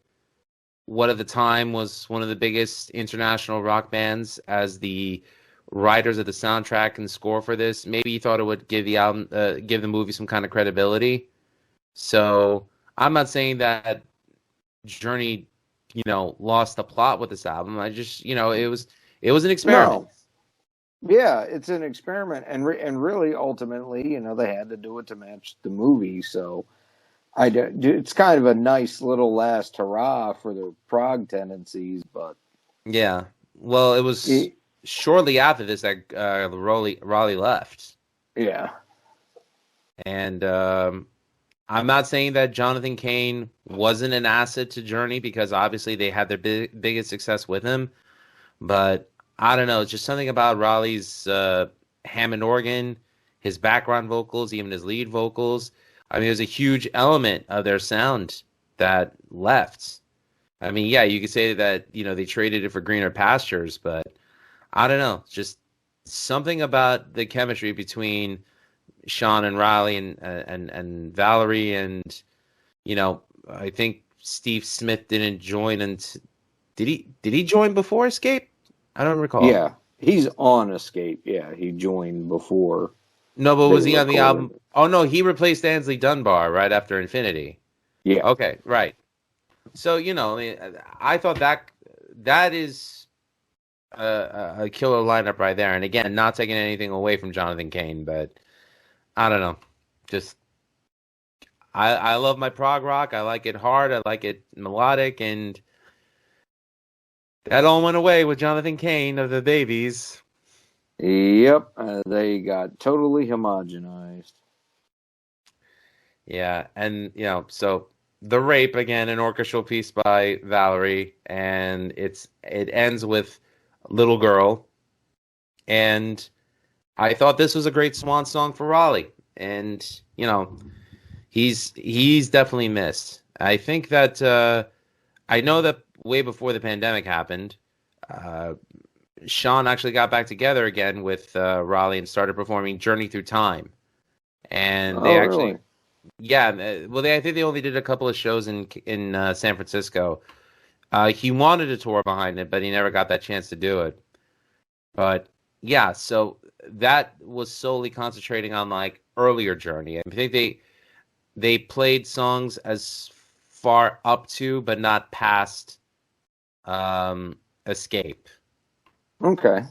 what at the time was one of the biggest international rock bands as the writers of the soundtrack and score for this, maybe he thought it would give the album, give the movie some kind of credibility. So I'm not saying that Journey, lost the plot with this album. I just, it was an experiment. No. Yeah, it's an experiment, and really, ultimately, you know, they had to do it to match the movie. So, it's kind of a nice little last hurrah for their prog tendencies, but Yeah. Well, it was it, shortly after this that Raleigh left. Yeah. And I'm not saying that Jonathan Cain wasn't an asset to Journey because obviously they had their biggest success with him. But I don't know. It's just something about Raleigh's Hammond organ, his background vocals, even his lead vocals. I mean, it was a huge element of their sound that left. I mean, yeah, you could say that, they traded it for greener pastures, but I don't know. Just something about the chemistry between Sean and Riley and Valerie and I think Steve Smith didn't join and did he join before Escape? I don't recall. Yeah. He's on Escape. Yeah, he joined before. No, but they was he on the album? recorded. Oh no, he replaced Ansley Dunbar right after Infinity. Yeah. Okay, right. So I thought that is a killer lineup right there. And again, not taking anything away from Jonathan Cain, but I don't know. Just I love my prog rock. I like it hard. I like it melodic, and that all went away with Jonathan Cain of the Babies. Yep. They got totally homogenized. Yeah, and so The Rape, again, an orchestral piece by Valerie, and it ends with Little Girl. And I thought this was a great swan song for Raleigh. And, he's definitely missed. I think that I know that way before the pandemic happened, Sean actually got back together again with Raleigh and started performing Journey Through Time. And they actually Really? Yeah, well, I think they only did a couple of shows in San Francisco. He wanted a tour behind it, but he never got that chance to do it. But yeah, so that was solely concentrating on like earlier Journey. I think they played songs as far up to, but not past Escape. Okay.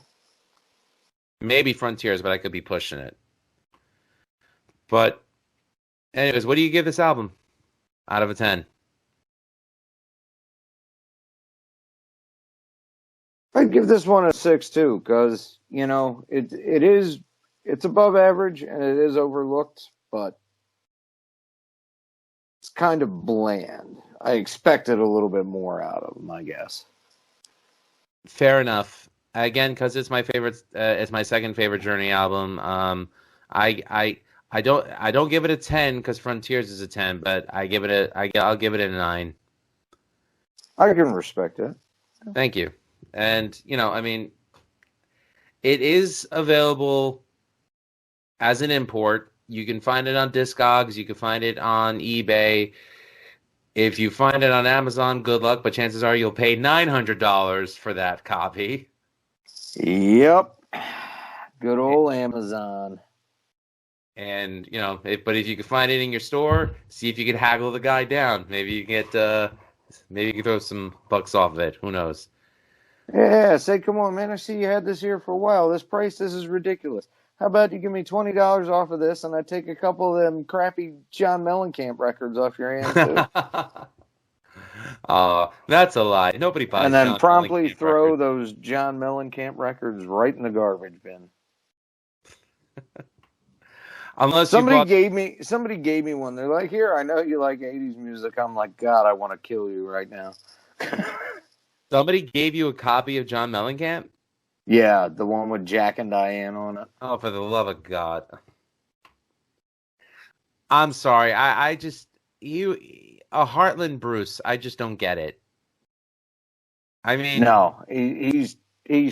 Maybe Frontiers, but I could be pushing it. But anyways, what do you give this album out of a 10? I'd give this one a 6 too, because it's above average and it is overlooked, but it's kind of bland. I expected a little bit more out of them, I guess. Fair enough. Again, because it's my favorite. It's my second favorite Journey album. I don't give it a 10 because Frontiers is a 10, but I'll give it a 9. I can respect it. Thank you. And I mean, it is available as an import. You can find it on Discogs. You can find it on eBay. If you find it on Amazon, good luck. But chances are you'll pay $900 for that copy. Yep. Good old Amazon. And but if you can find it in your store, see if you can haggle the guy down. Maybe you can get, maybe you can throw some bucks off of it. Who knows? Yeah, say, come on, man. I see you had this here for a while. This is ridiculous. How about you give me $20 off of this, and I take a couple of them crappy John Mellencamp records off your hands too, That's a lie. Nobody buys. and then John promptly Mellencamp throw records. those John Mellencamp records right in the garbage bin. Unless Somebody gave me one. They're like, "Here, I know you like '80s music." I'm like, God, I want to kill you right now. somebody gave you a copy of John Mellencamp. Yeah, the one with Jack and Diane on it. Oh, for the love of God! I'm sorry. I just a Heartland Bruce. I just don't get it. I mean, No, he's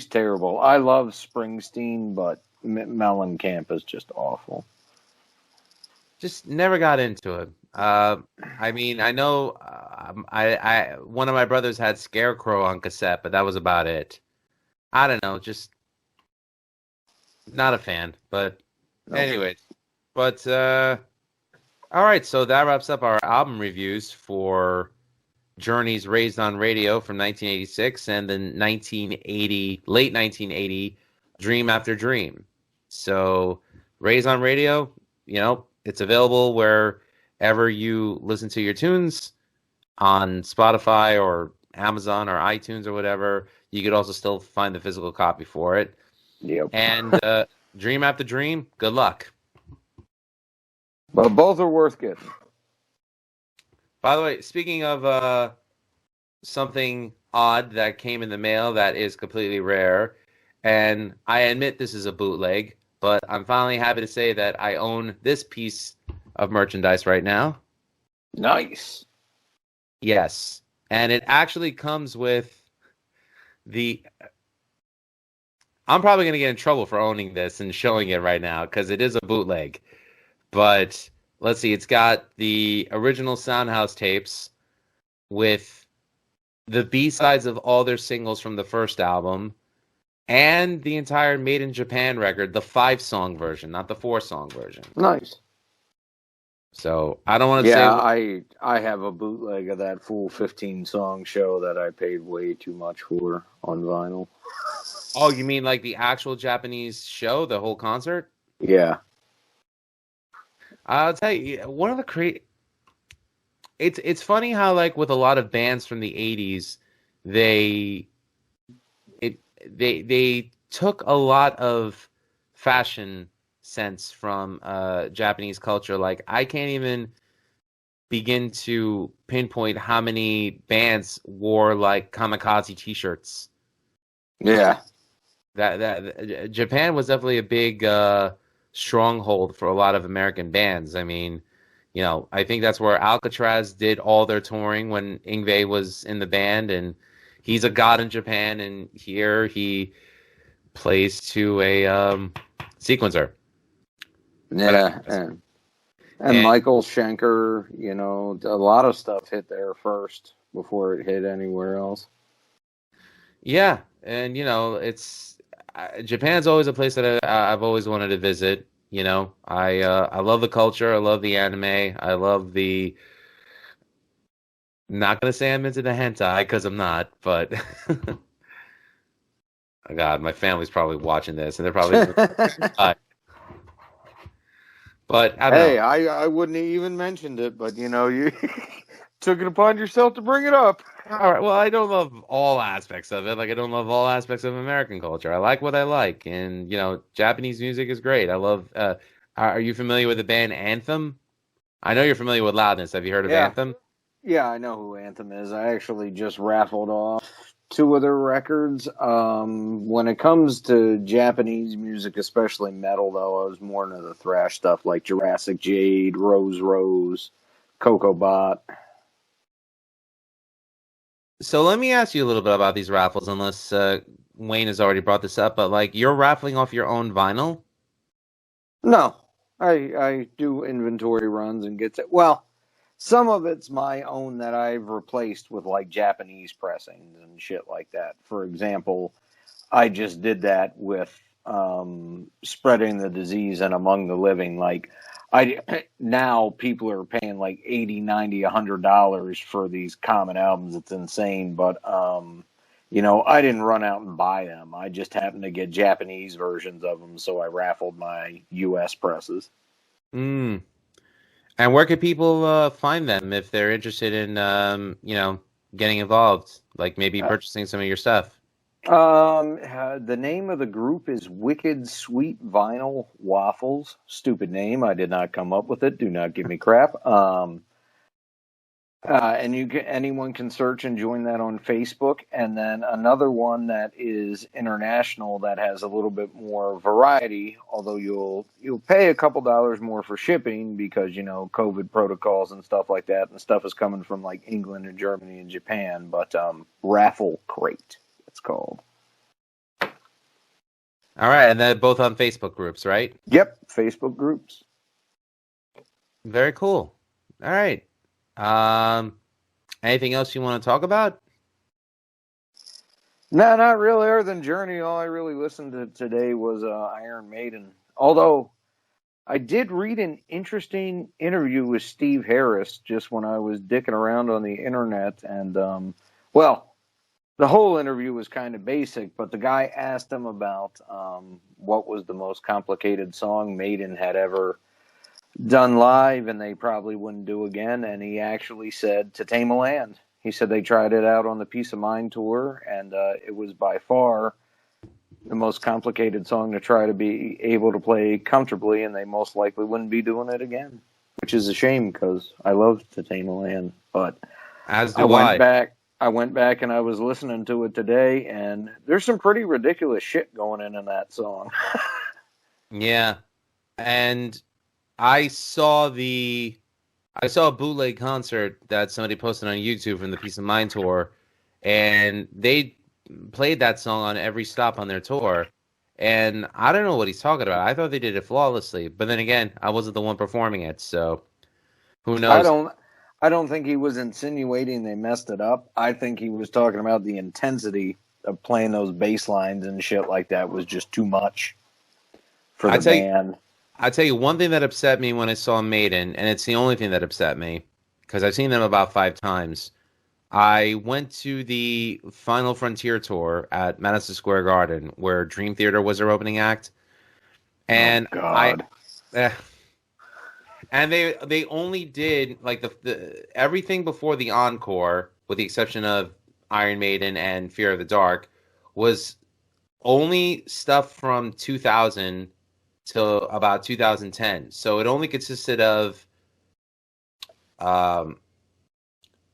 terrible. I love Springsteen, but Mellencamp is just awful. just never got into it. I mean, I know I one of my brothers had Scarecrow on cassette, but that was about it. I don't know, just not a fan. But anyways, but all right, so that wraps up our album reviews for Journey's Raised on Radio from 1986 and the late 1980 Dream After Dream. So Raised on Radio, it's available wherever you listen to your tunes on Spotify or Amazon or iTunes or whatever. You could also still find the physical copy for it. Yep. And Dream After Dream, good luck. But both are worth getting. By the way, speaking of something odd that came in the mail that is completely rare, and I admit this is a bootleg, but I'm finally happy to say that I own this piece of merchandise right now. Nice. Yes. And it actually comes with the... I'm probably going to get in trouble for owning this and showing it right now because it is a bootleg. But let's see, it's got the original Soundhouse tapes with the B-sides of all their singles from the first album and the entire Made in Japan record, the 5-song version, not the 4-song version. Nice. So I don't want to Yeah, say... I have a bootleg of that full 15-song show that I paid way too much for on vinyl. Oh, you mean like the actual Japanese show, the whole concert? Yeah. I'll tell you, one of the it's funny how, like, with a lot of bands from the 80s, they took a lot of fashion sense from Japanese culture. Like, I can't even begin to pinpoint how many bands wore like kamikaze t-shirts. Yeah. That Japan was definitely a big stronghold for a lot of American bands. I mean, you know, I think that's where Alcatraz did all their touring when Yngwie was in the band, and he's a god in Japan, and here he plays to a sequencer. Yeah, and Michael Schenker, you know, a lot of stuff hit there first before it hit anywhere else. Yeah, and you know, it's Japan's always a place that I've always wanted to visit. You know, I love the culture, I love the anime, I love the. Not gonna say I'm into the hentai because I'm not, but oh God, my family's probably watching this, and they're probably. But I don't know. I wouldn't have even mentioned it, but you know, you took it upon yourself to bring it up. All right. Well, I don't love all aspects of it. Like, I don't love all aspects of American culture. I like what I like, and you know, Japanese music is great. I love. Are you familiar with the band Anthem? I know you're familiar with Loudness. Have you heard of Anthem? Yeah, I know who Anthem is. I actually just raffled off 2 of their records. When it comes to Japanese music, especially metal, though, I was more into the thrash stuff like Jurassic Jade, Rose, Coco Bot. So let me ask you a little bit about these raffles, unless Wayne has already brought this up. But like, you're raffling off your own vinyl? No, I do inventory runs and get to, well, some of it's my own that I've replaced with like Japanese pressings and shit like that. For example, I just did that with Spreading the Disease and Among the Living. Like, now people are paying like $80, $90, $100 for these common albums. It's insane. But you know, I didn't run out and buy them. I just happened to get Japanese versions of them, so I raffled my U.S. presses. Mm. And where could people find them if they're interested in, you know, getting involved? Like maybe purchasing some of your stuff? The name of the group is Wicked Sweet Vinyl Waffles. Stupid name. I did not come up with it. Do not give me crap. And anyone can search and join that on Facebook. And then another one that is international that has a little bit more variety, although you'll pay a couple dollars more for shipping because, you know, COVID protocols and stuff like that. And stuff is coming from like England and Germany and Japan. But Raffle Crate, it's called. All right. And they're both on Facebook groups, right? Yep. Facebook groups. Very cool. All right. Anything else you want to talk about? No, not really. Other than Journey, all I really listened to today was Iron Maiden. Although I did read an interesting interview with Steve Harris just when I was dicking around on the internet, and well, the whole interview was kind of basic, but the guy asked him about what was the most complicated song Maiden had ever done live and they probably wouldn't do again, and he actually said To Tame a Land. He said they tried it out on the Peace of Mind tour, and it was by far the most complicated song to try to be able to play comfortably, and they most likely wouldn't be doing it again, which is a shame because I love To Tame a Land. But As do I went back and I was listening to it today, and there's some pretty ridiculous shit going in that song. Yeah, and I saw a bootleg concert that somebody posted on YouTube from the Peace of Mind tour, and they played that song on every stop on their tour. And I don't know what he's talking about. I thought they did it flawlessly, but then again, I wasn't the one performing it, so who knows? I don't think he was insinuating they messed it up. I think he was talking about the intensity of playing those bass lines and shit like that was just too much for the band. I tell you one thing that upset me when I saw Maiden, and it's the only thing that upset me, because I've seen them about 5 times. I went to the Final Frontier tour at Madison Square Garden, where Dream Theater was their opening act, and oh, God. And they only did like the everything before the encore, with the exception of Iron Maiden and Fear of the Dark, was only stuff from 2000 till about 2010. So it only consisted of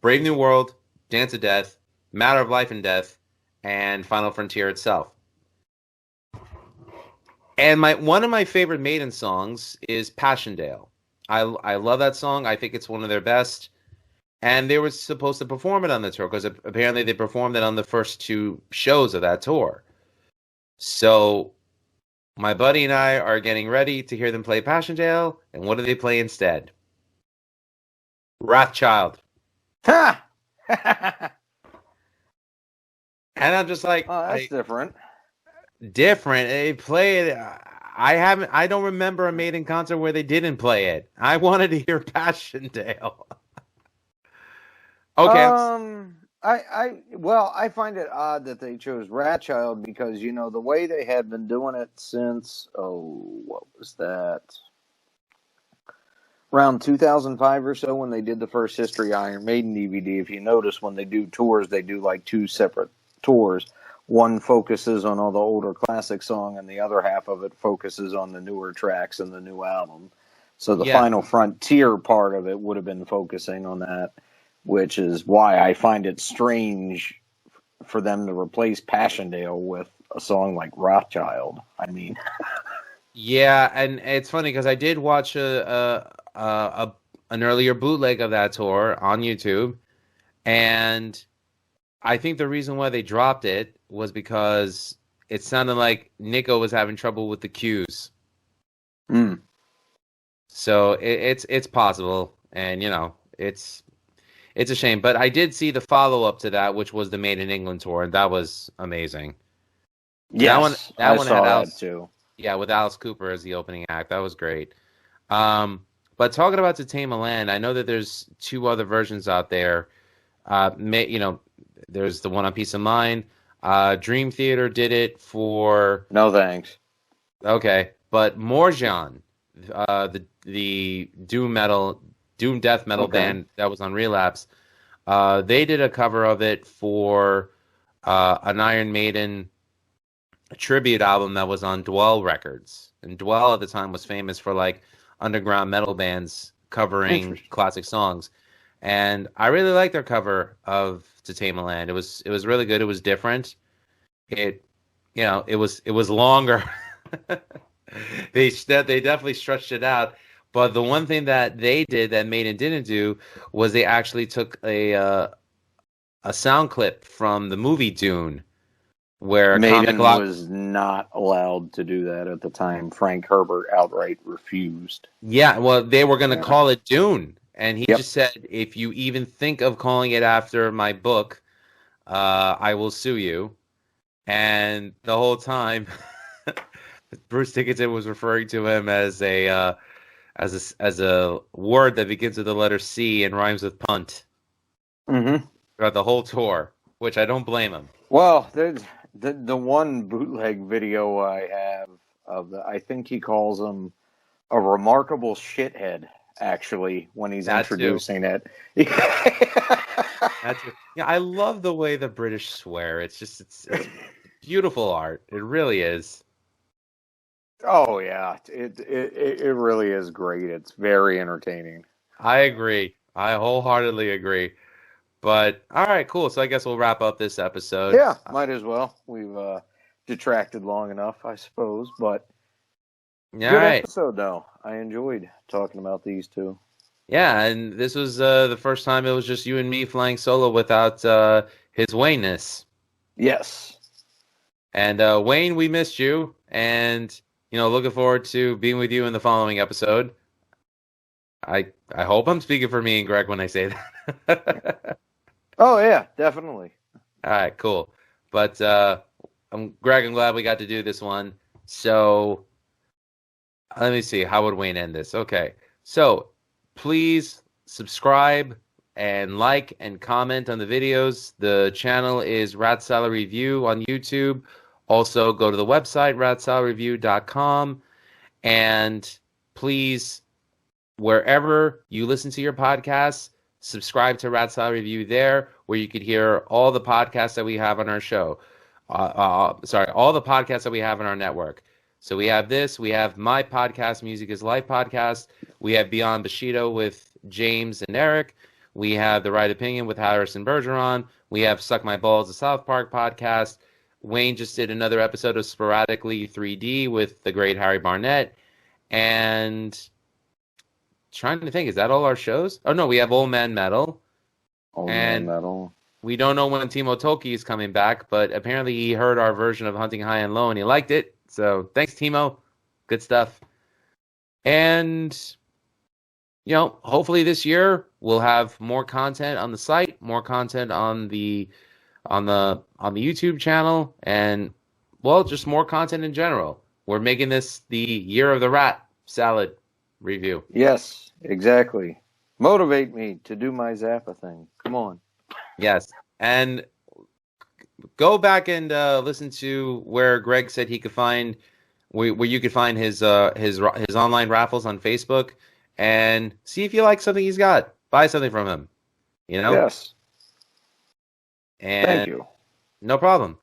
Brave New World, Dance of Death, Matter of Life and Death, and Final Frontier itself. And one of my favorite Maiden songs is Passchendaele. I love that song. I think it's one of their best. And they were supposed to perform it on the tour because apparently they performed it on the first 2 shows of that tour. So my buddy and I are getting ready to hear them play Passchendaele, and what do they play instead? Wrathchild. Ha! And I'm just like, oh, that's different. Different. They play it. I don't remember a Maiden concert where they didn't play it. I wanted to hear Passchendaele. Okay. I find it odd that they chose Wrathchild because, the way they had been doing it since, what was that? Around 2005 or so when they did the first History Iron Maiden DVD. If you notice, when they do tours, they do like 2 separate tours. One focuses on all the older classic song, and the other half of it focuses on the newer tracks and the new album. So the Final Frontier part of it would have been focusing on that, which is why I find it strange for them to replace Passchendaele with a song like Wrathchild. I mean, yeah, and it's funny because I did watch an earlier bootleg of that tour on YouTube, and I think the reason why they dropped it was because it sounded like Nico was having trouble with the cues. So it's possible, and it's a shame. But I did see the follow up to that, which was the Made in England tour, and that was amazing. Yes, that one had Alice too. Yeah, with Alice Cooper as the opening act, that was great. But talking about To Tame a Land, I know that there's 2 other versions out there. There's the one on Peace of Mind. Dream Theater did it for... No thanks. Okay, but Morjan, the doom death metal band that was on Relapse, they did a cover of it for an Iron Maiden tribute album that was on Dwell Records. And Dwell at the time was famous for like underground metal bands covering classic songs. And I really liked their cover of To Tame a Land. It was really good. It was different. It was longer. They definitely stretched it out. But the one thing that they did that Maiden didn't do was they actually took a sound clip from the movie Dune, where Maiden was not allowed to do that at the time. Frank Herbert outright refused. Yeah, well, they were going to call it Dune. And he just said, if you even think of calling it after my book, I will sue you. And the whole time, Bruce Dickinson was referring to him as a word that begins with the letter C and rhymes with punt. Mm-hmm. Throughout the whole tour, which I don't blame him. Well, the one bootleg video I have of I think he calls him a remarkable shithead. Actually, when he's introducing it, That's it. Yeah, I love the way the British swear. It's beautiful art. It really is. Oh yeah, it really is great. It's very entertaining. I agree. I wholeheartedly agree. But all right, cool. So I guess we'll wrap up this episode. Yeah, might as well. We've detracted long enough, I suppose. But All good right. episode, though. I enjoyed talking about these two. Yeah, and this was the first time it was just you and me flying solo without his Wayness. Yes. And Wayne, we missed you, and looking forward to being with you in the following episode. I hope I'm speaking for me and Greg when I say that. Oh yeah, definitely. All right, cool. But Greg, I'm glad we got to do this one. So let me see. How would Wayne end this? Okay. So please subscribe and like and comment on the videos. The channel is Rat Salad Review on YouTube. Also, go to the website, ratsaladreview.com. And please, wherever you listen to your podcasts, subscribe to Rat Salad Review there, where you could hear all the podcasts that we have on our show. All the podcasts that we have on our network. So we have this, we have my podcast, Music is Life podcast. We have Beyond Bushido with James and Eric. We have The Right Opinion with Harrison Bergeron. We have Suck My Balls, the South Park podcast. Wayne just did another episode of Sporadically 3D with the great Harry Barnett. And trying to think, is that all our shows? Oh, no, we have Old Man Metal. Old And Man Metal. we don't know when Timo Tolkki is coming back, but apparently he heard our version of Hunting High and Low and he liked it. So thanks, Timo. Good stuff. And, hopefully this year we'll have more content on the site, more content on the YouTube channel, and, well, just more content in general. We're making this the Year of the Rat Salad review. Yes, exactly. Motivate me to do my Zappa thing. Come on. Yes. And go back and listen to where Greg said he could find where you could find his online raffles on Facebook, and see if you like something he's got. Buy something from him. Yes. And Thank you. no problem.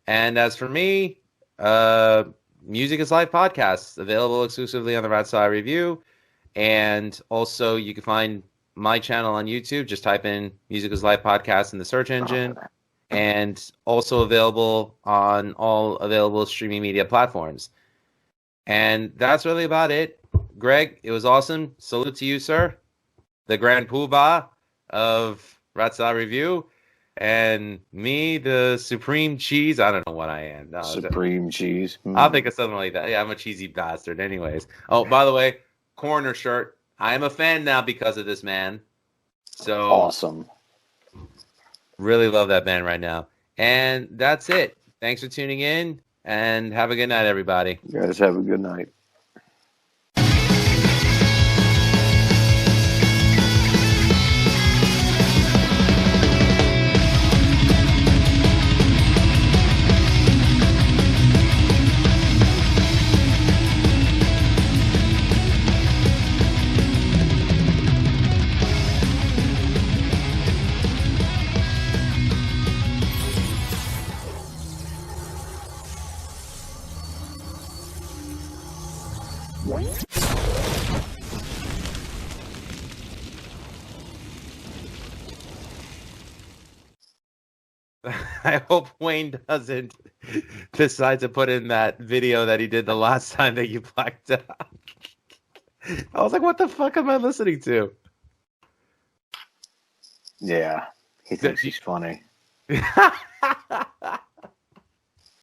And as for me, Music is Life podcast available exclusively on the Rat Salad Review, and also you can find my channel on YouTube. Just type in Music is Life podcast in the search engine. And also available on all available streaming media platforms. And that's really about it. Greg, it was awesome. Salute to you, sir. The Grand Poobah of Rat Salad Review. And me, the Supreme Cheese. I don't know what I am. No, Supreme Cheese. I'll think of something like that. Yeah, I'm a cheesy bastard anyways. Oh, by the way, Coroner shirt. I am a fan now because of this man. So Awesome. really love that band right now. And that's it. Thanks for tuning in, and have a good night, everybody. You guys have a good night. I hope Wayne doesn't decide to put in that video that he did the last time that you blacked out. I was like, what the fuck am I listening to? Yeah. He thinks he's funny.